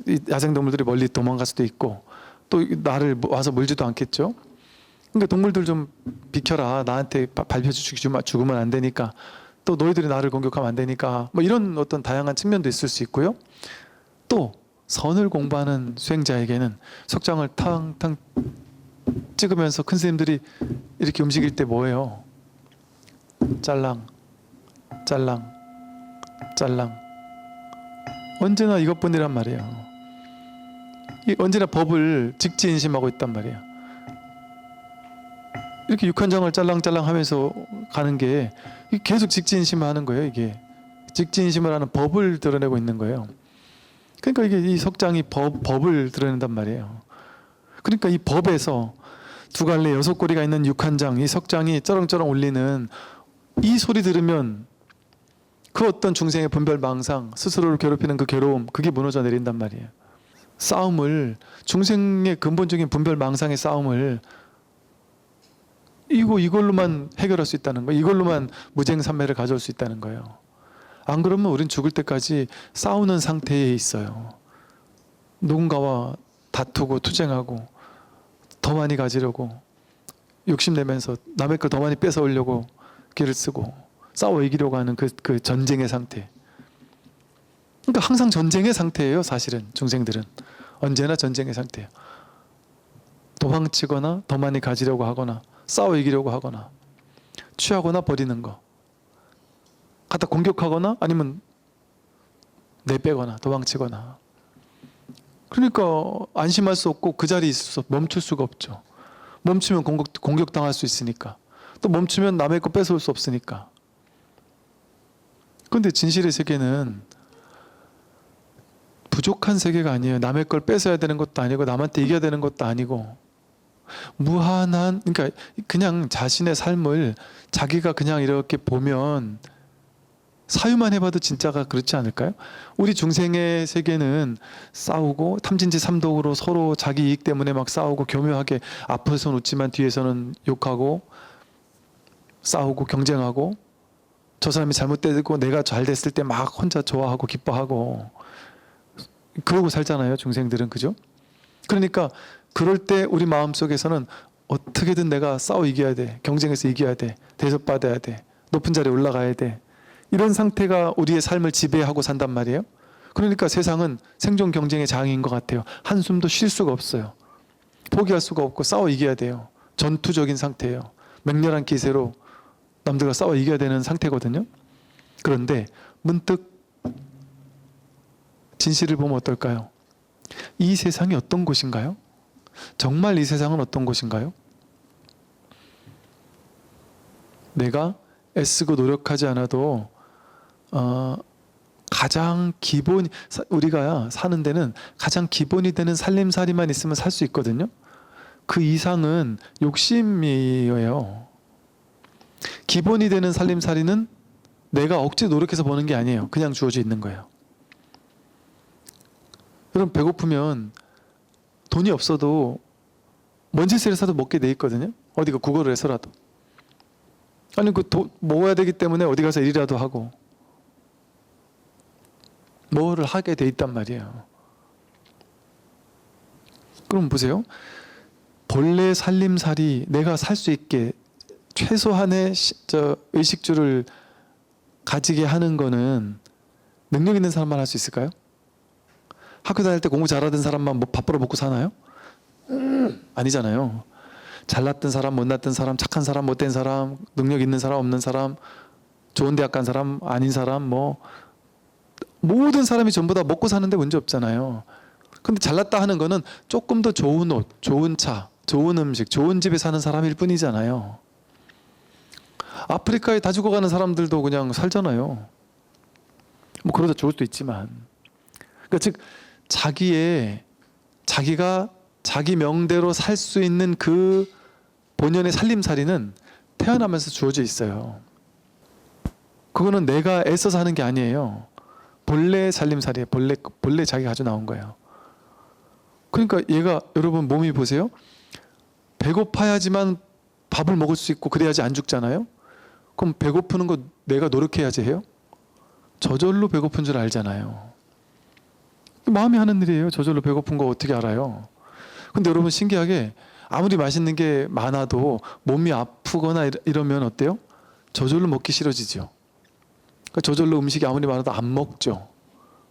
이 야생동물들이 멀리 도망갈 수도 있고, 또 나를 와서 물지도 않겠죠. 그러니까 동물들 좀 비켜라, 나한테 밟혀 죽으면 안 되니까, 또 너희들이 나를 공격하면 안 되니까, 뭐 이런 어떤 다양한 측면도 있을 수 있고요. 또 선을 공부하는 수행자에게는 석장을 탕탕 찍으면서 큰 스님들이 이렇게 움직일 때 뭐예요? 짤랑 짤랑 짤랑, 언제나 이것뿐이란 말이에요. 언제나 법을 직지인심하고 있단 말이에요. 이렇게 육한장을 짤랑짤랑 하면서 가는 게 계속 직지인심을 하는 거예요. 이게 직지인심을 하는 법을 드러내고 있는 거예요. 그러니까 이게 이 석장이 법을 드러낸단 말이에요. 그러니까 이 법에서 2갈래 6꼬리가 있는 육한장, 이 석장이 쩌렁쩌렁 울리는 이 소리 들으면 그 어떤 중생의 분별망상, 스스로를 괴롭히는 그 괴로움, 그게 무너져 내린단 말이에요. 싸움을, 중생의 근본적인 분별망상의 싸움을 이걸로만 해결할 수 있다는 거예요. 이걸로만 무쟁삼매를 가져올 수 있다는 거예요. 안 그러면 우린 죽을 때까지 싸우는 상태에 있어요. 누군가와 다투고 투쟁하고 더 많이 가지려고 욕심내면서 남의 걸 더 많이 뺏어오려고 길을 쓰고 싸워 이기려고 하는 그 전쟁의 상태. 그러니까 항상 전쟁의 상태예요. 사실은 중생들은 언제나 전쟁의 상태예요. 도망치거나 더 많이 가지려고 하거나 싸워 이기려고 하거나 취하거나 버리는 거, 갖다 공격하거나 아니면 내빼거나 도망치거나. 그러니까 안심할 수 없고 그 자리에 있어서 멈출 수가 없죠. 멈추면 공격당할 수 있으니까, 또 멈추면 남의 거 뺏어올 수 없으니까. 그런데 진실의 세계는 부족한 세계가 아니에요. 남의 걸 뺏어야 되는 것도 아니고 남한테 이겨야 되는 것도 아니고, 무한한, 그러니까 그냥 자신의 삶을 자기가 그냥 이렇게 보면 사유만 해봐도 진짜가 그렇지 않을까요? 우리 중생의 세계는 싸우고 탐진치 삼독으로 서로 자기 이익 때문에 막 싸우고 교묘하게 앞에서는 웃지만 뒤에서는 욕하고 싸우고 경쟁하고, 저 사람이 잘못되고 내가 잘 됐을 때 막 혼자 좋아하고 기뻐하고 그러고 살잖아요, 중생들은. 그죠? 그러니까 그럴 때 우리 마음속에서는 어떻게든 내가 싸워 이겨야 돼, 경쟁해서 이겨야 돼, 대접받아야 돼, 높은 자리에 올라가야 돼, 이런 상태가 우리의 삶을 지배하고 산단 말이에요. 그러니까 세상은 생존 경쟁의 장인 것 같아요. 한숨도 쉴 수가 없어요. 포기할 수가 없고 싸워 이겨야 돼요. 전투적인 상태예요. 맹렬한 기세로 남들과 싸워 이겨야 되는 상태거든요. 그런데 문득 진실을 보면 어떨까요? 이 세상이 어떤 곳인가요? 정말 이 세상은 어떤 곳인가요? 내가 애쓰고 노력하지 않아도 가장 기본, 우리가 사는 데는 가장 기본이 되는 살림살이만 있으면 살 수 있거든요. 그 이상은 욕심이에요. 기본이 되는 살림살이는 내가 억지 노력해서 버는 게 아니에요. 그냥 주어져 있는 거예요. 여러분, 배고프면 돈이 없어도 뭔 짓을 해서도 먹게 돼 있거든요. 어디가 구걸을 해서라도. 아니, 먹어야 되기 때문에 어디 가서 일이라도 하고 뭐를 하게 돼 있단 말이에요. 그럼 보세요. 본래 살림살이 내가 살 수 있게 최소한의 의식주를 가지게 하는 거는 능력 있는 사람만 할 수 있을까요? 학교 다닐 때 공부 잘하던 사람만 뭐 밥 벌어 먹고 사나요? 아니잖아요. 잘났던 사람, 못났던 사람, 착한 사람, 못된 사람, 능력 있는 사람, 없는 사람, 좋은 대학 간 사람, 아닌 사람, 뭐 모든 사람이 전부 다 먹고 사는데 문제 없잖아요. 근데 잘났다 하는 거는 조금 더 좋은 옷, 좋은 차, 좋은 음식, 좋은 집에 사는 사람일 뿐이잖아요. 아프리카에 다 죽어가는 사람들도 그냥 살잖아요. 뭐 그러다 죽을 수도 있지만. 그러니까 즉 자기가 자기 명대로 살 수 있는 그 본연의 살림살이는 태어나면서 주어져 있어요. 그거는 내가 애써서 하는 게 아니에요. 본래 살림살이에요. 본래 자기가 가지고 나온 거예요. 그러니까 얘가, 여러분 몸이 보세요. 배고파야지만 밥을 먹을 수 있고 그래야지 안 죽잖아요. 그럼 배고프는 거 내가 노력해야지 해요? 저절로 배고픈 줄 알잖아요. 마음이 하는 일이에요. 저절로 배고픈 거 어떻게 알아요? 근데 여러분 신기하게 아무리 맛있는 게 많아도 몸이 아프거나 이러면 어때요? 저절로 먹기 싫어지죠. 그러니까 저절로 음식이 아무리 많아도 안 먹죠.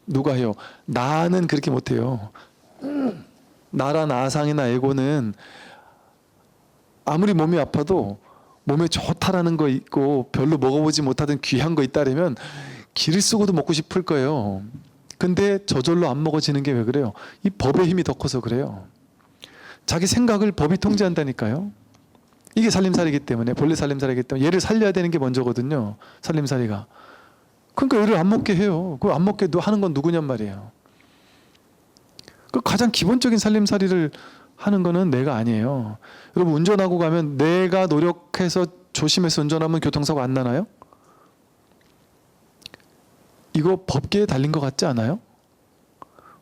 누가 해요? 나는 그렇게 못해요. 나란 아상이나 에고는 아무리 몸이 아파도 몸에 좋다라는 거 있고 별로 먹어보지 못하던 귀한 거 있다라면 기를 쓰고도 먹고 싶을 거예요. 근데 저절로 안 먹어지는 게 왜 그래요? 이 법의 힘이 더 커서 그래요. 자기 생각을 법이 통제한다니까요. 이게 살림살이기 때문에, 본래 살림살이기 때문에 얘를 살려야 되는 게 먼저거든요. 살림살이가. 그러니까 얘를 안 먹게 해요. 그 안 먹게 하는 건 누구냔 말이에요. 그 가장 기본적인 살림살이를 하는 거는 내가 아니에요. 여러분 운전하고 가면 내가 노력해서 조심해서 운전하면 교통사고 안 나나요? 이거 법계에 달린 것 같지 않아요?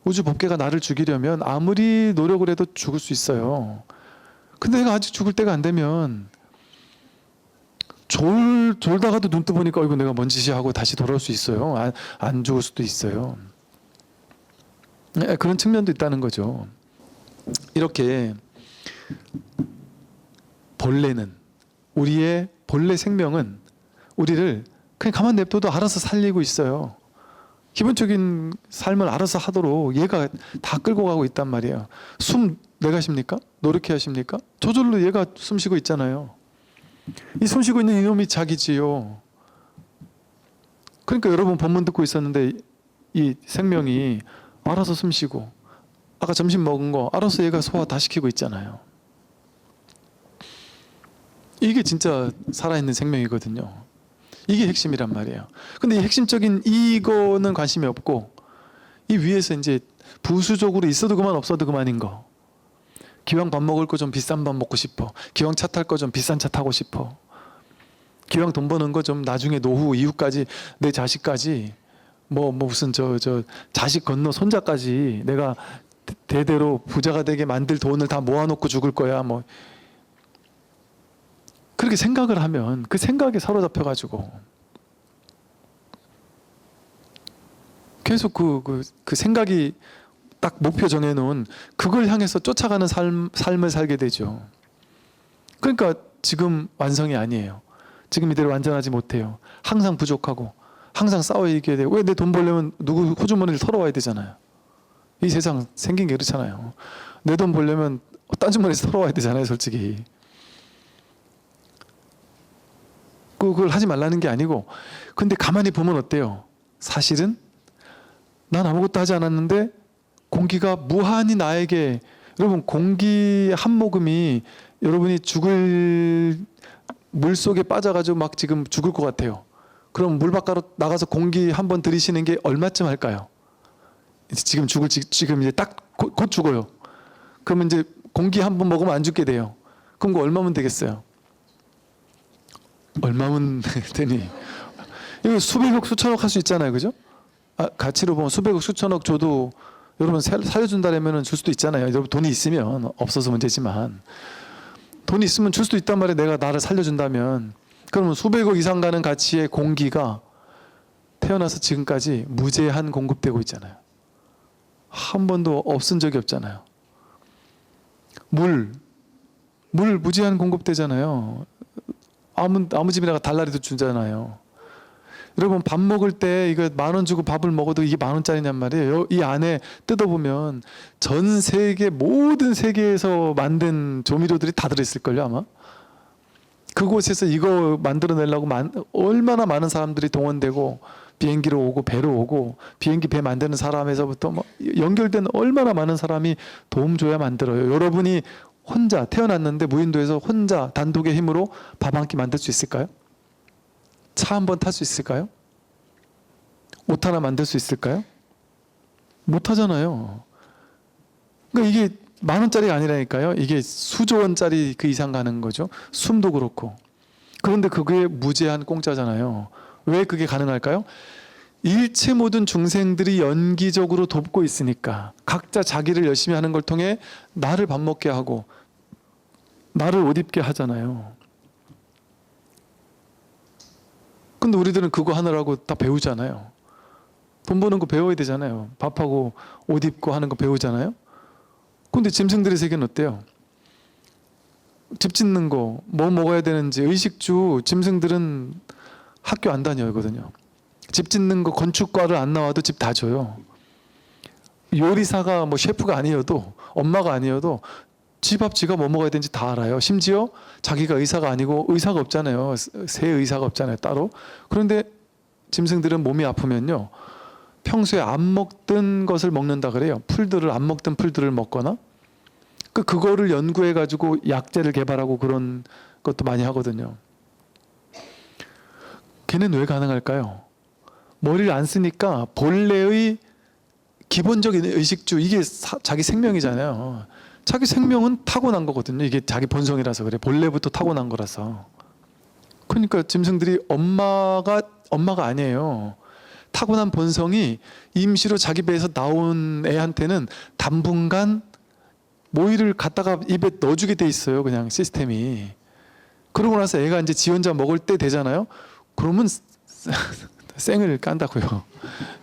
우주 법계가 나를 죽이려면 아무리 노력을 해도 죽을 수 있어요. 근데 내가 아직 죽을 때가 안 되면 졸다가도 눈 떠보니까 이거 내가 뭔 짓이야 하고 다시 돌아올 수 있어요. 안 죽을 수도 있어요. 그런 측면도 있다는 거죠. 이렇게 본래는, 우리의 본래 생명은 우리를 그냥 가만 냅둬도 알아서 살리고 있어요. 기본적인 삶을 알아서 하도록 얘가 다 끌고 가고 있단 말이에요. 숨 내가 쉽니까? 노력해야 하십니까? 저절로 얘가 숨 쉬고 있잖아요. 이 숨 쉬고 있는 이놈이 자기지요. 그러니까 여러분 본문 듣고 있었는데 이 생명이 알아서 숨 쉬고 아까 점심 먹은 거 알아서 얘가 소화 다 시키고 있잖아요. 이게 진짜 살아있는 생명이거든요. 이게 핵심이란 말이에요. 근데 이 핵심적인 이거는 관심이 없고 이 위에서 이제 부수적으로 있어도 그만 없어도 그만인 거. 기왕 밥 먹을 거 좀 비싼 밥 먹고 싶어. 기왕 차 탈 거 좀 비싼 차 타고 싶어. 기왕 돈 버는 거 좀 나중에 노후 이후까지 내 자식까지 뭐 무슨 저 자식 건너 손자까지 내가 대대로 부자가 되게 만들 돈을 다 모아놓고 죽을 거야. 뭐 그렇게 생각을 하면 그 생각에 사로잡혀가지고 계속 그 생각이 딱 목표 정해놓은 그걸 향해서 쫓아가는 삶을 살게 되죠. 그러니까 지금 완성이 아니에요. 지금 이대로 완전하지 못해요. 항상 부족하고 항상 싸워 이겨야 돼요. 왜 내 돈 벌려면 누구 호주머니를 털어와야 되잖아요. 이 세상 생긴 게 그렇잖아요. 내 돈 벌려면 딴 주머니에서 털어와야 되잖아요, 솔직히. 자꾸 그걸 하지 말라는 게 아니고, 근데 가만히 보면 어때요? 사실은 난 아무것도 하지 않았는데 공기가 무한히 나에게, 여러분 공기 한 모금이 여러분이 죽을 물 속에 빠져가지고 막 지금 죽을 것 같아요. 그럼 물 밖으로 나가서 공기 한 번 들이쉬는 게 얼마쯤 할까요? 지금 지금 이제 딱 곧 죽어요. 그러면 이제 공기 한 번 먹으면 안 죽게 돼요. 그럼 그 얼마면 되겠어요? 얼마면 되니? 이거 수백억 수천억 할 수 있잖아요, 그죠? 가치로 보면 수백억 수천억 줘도 여러분 살려준다라면 줄 수도 있잖아요. 여러분 돈이 있으면, 없어서 문제지만 돈이 있으면 줄 수도 있단 말이에요. 내가 나를 살려준다면. 그러면 수백억 이상 가는 가치의 공기가 태어나서 지금까지 무제한 공급되고 있잖아요. 한 번도 없은 적이 없잖아요. 물 무제한 공급되잖아요. 아무 집에다가 달라리도 주잖아요. 여러분 밥 먹을 때 이거 10,000원 주고 밥을 먹어도 이게 10,000원짜리냔 말이에요. 이 안에 뜯어보면 전 세계 모든 세계에서 만든 조미료들이 다 들어있을걸요 아마. 그곳에서 이거 만들어내려고 얼마나 많은 사람들이 동원되고, 비행기로 오고 배로 오고, 비행기 배 만드는 사람에서부터 뭐 연결된 얼마나 많은 사람이 도움 줘야 만들어요. 여러분이 혼자 태어났는데 무인도에서 혼자 단독의 힘으로 밥 한 끼 만들 수 있을까요? 차 한 번 탈 수 있을까요? 옷 하나 만들 수 있을까요? 못 하잖아요. 그러니까 이게 10,000원짜리가 아니라니까요. 이게 수조 원짜리 그 이상 가는 거죠. 숨도 그렇고. 그런데 그게 무제한 공짜잖아요. 왜 그게 가능할까요? 일체 모든 중생들이 연기적으로 돕고 있으니까, 각자 자기를 열심히 하는 걸 통해 나를 밥 먹게 하고 나를 옷 입게 하잖아요. 근데 우리들은 그거 하느라고 다 배우잖아요. 돈 버는 거 배워야 되잖아요. 밥하고 옷 입고 하는 거 배우잖아요. 근데 짐승들의 세계는 어때요? 집 짓는 거, 뭐 먹어야 되는지, 의식주, 짐승들은 학교 안 다녀거든요. 집 짓는 거 건축과를 안 나와도 집 다 줘요. 요리사가 뭐 셰프가 아니어도, 엄마가 아니어도 집 앞 지가 뭐 먹어야 되는지 다 알아요. 심지어 자기가 의사가 아니고, 의사가 없잖아요. 새 의사가 없잖아요, 따로. 그런데 짐승들은 몸이 아프면요, 평소에 안 먹던 것을 먹는다 그래요. 안 먹던 풀들을 먹거나, 그거를 연구해 가지고 약제를 개발하고 그런 것도 많이 하거든요. 걔는 왜 가능할까요? 머리를 안 쓰니까 본래의 기본적인 의식주, 이게 자기 생명이잖아요. 자기 생명은 타고난 거거든요. 이게 자기 본성이라서 그래. 본래부터 타고난 거라서. 그러니까 짐승들이 엄마가 아니에요. 타고난 본성이 임시로 자기 배에서 나온 애한테는 당분간 모이를 갖다가 입에 넣어주게 돼 있어요. 그냥 시스템이. 그러고 나서 애가 이제 지 혼자 먹을 때 되잖아요. 그러면 쌩을 깐다고요.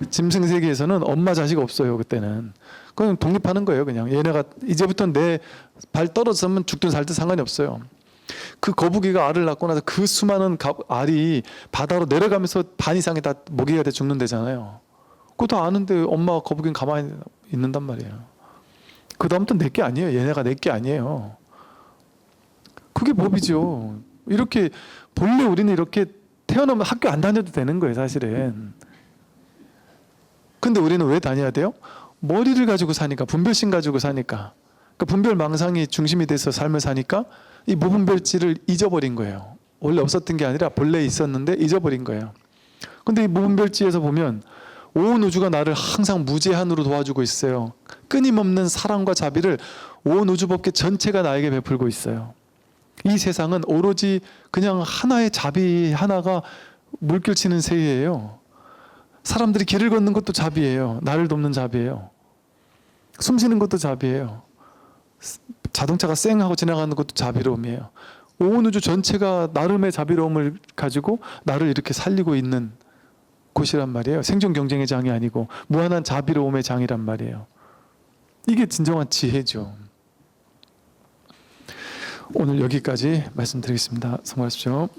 짐승 세계에서는 엄마 자식 없어요. 그때는. 그냥 독립하는 거예요. 그냥 얘네가 이제부터 내 발 떨어졌으면 죽든 살든 상관이 없어요. 그 거북이가 알을 낳고 나서 그 수많은 알이 바다로 내려가면서 반 이상이 다 먹이가 돼 죽는다잖아요. 그거 다 아는데 엄마가 거북이는 가만히 있는단 말이에요. 그 다음부터 내 게 아니에요. 얘네가 내 게 아니에요. 그게 법이죠. 이렇게 본래 우리는 이렇게 태어나면 학교 안 다녀도 되는 거예요, 사실은. 근데 우리는 왜 다녀야 돼요? 머리를 가지고 사니까, 분별심 가지고 사니까. 그러니까 분별망상이 중심이 돼서 삶을 사니까 이 무분별지를 잊어버린 거예요. 원래 없었던 게 아니라 본래 있었는데 잊어버린 거예요. 근데 이 무분별지에서 보면 온 우주가 나를 항상 무제한으로 도와주고 있어요. 끊임없는 사랑과 자비를 온 우주법계 전체가 나에게 베풀고 있어요. 이 세상은 오로지 그냥 하나의 자비 하나가 물결치는 새예요. 사람들이 길을 걷는 것도 자비예요. 나를 돕는 자비예요. 숨 쉬는 것도 자비예요. 자동차가 쌩 하고 지나가는 것도 자비로움이에요. 온 우주 전체가 나름의 자비로움을 가지고 나를 이렇게 살리고 있는 곳이란 말이에요. 생존 경쟁의 장이 아니고 무한한 자비로움의 장이란 말이에요. 이게 진정한 지혜죠. 오늘 여기까지 말씀드리겠습니다. 수고하십시오.